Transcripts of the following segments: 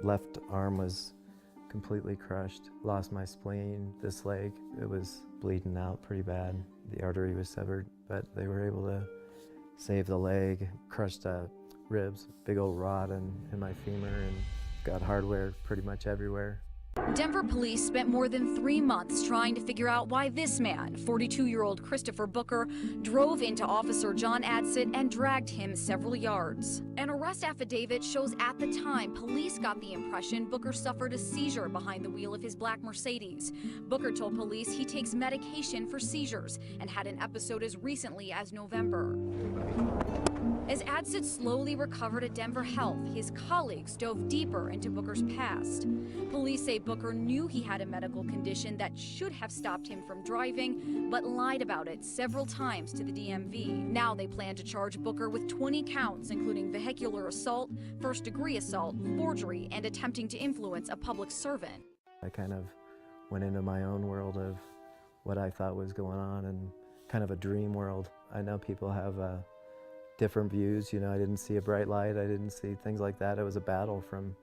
left arm was completely crushed. Lost my spleen. This leg, it was bleeding out pretty bad. The artery was severed, but they were able to save the leg. Crushed ribs, big old rod in my femur, and got hardware pretty much everywhere. Denver police spent more than 3 months trying to figure out why this man, 42-year-old Christopher Booker, drove into Officer John Adsit and dragged him several yards. An arrest affidavit shows at the time police got the impression Booker suffered a seizure behind the wheel of his black Mercedes. Booker told police he takes medication for seizures and had an episode as recently as November. As Adsit slowly recovered at Denver Health, his colleagues dove deeper into Booker's past. Police say Booker knew he had a medical condition that should have stopped him from driving, but lied about it several times to the DMV. Now they plan to charge Booker with 20 counts, including vehicular assault, first-degree assault, forgery, and attempting to influence a public servant. I kind of went into my own world of what I thought was going on, and kind of a dream world. I know people have different views. You know, I didn't see a bright light. I didn't see things like that. It was a battle from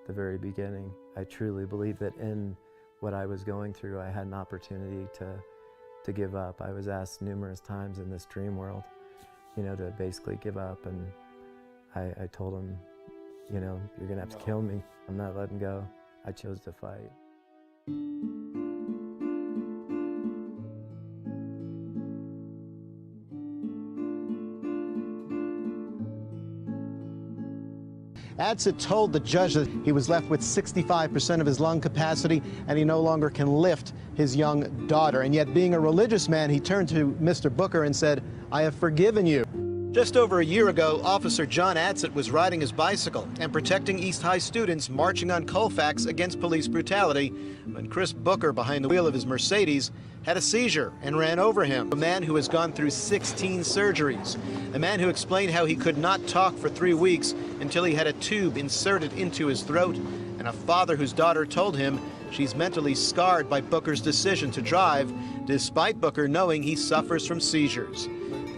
the very beginning. I truly believe that in what I was going through, I had an opportunity to give up. I was asked numerous times in this dream world, you know, to basically give up, and I told him, you know, you're gonna have to kill me. I'm not letting go. I chose to fight. Adsit told the judge that he was left with 65% of his lung capacity and he no longer can lift his young daughter. And yet, being a religious man, he turned to Mr. Booker and said, "I have forgiven you." Just over a year ago, Officer John Adsit was riding his bicycle and protecting East High students marching on Colfax against police brutality when Chris Booker, behind the wheel of his Mercedes, had a seizure and ran over him. A man who has gone through 16 surgeries. A man who explained how he could not talk for 3 weeks until he had a tube inserted into his throat, and a father whose daughter told him she's mentally scarred by Booker's decision to drive, despite Booker knowing he suffers from seizures.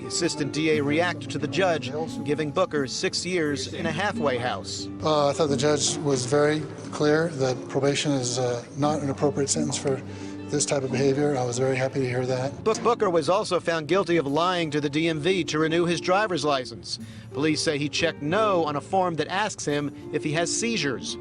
The assistant DA reacted to the judge, giving Booker 6 years in a halfway house. I thought the judge was very clear that probation is not an appropriate sentence for this type of behavior. I was very happy to hear that. Booker was also found guilty of lying to the DMV to renew his driver's license. Police say he checked no on a form that asks him if he has seizures.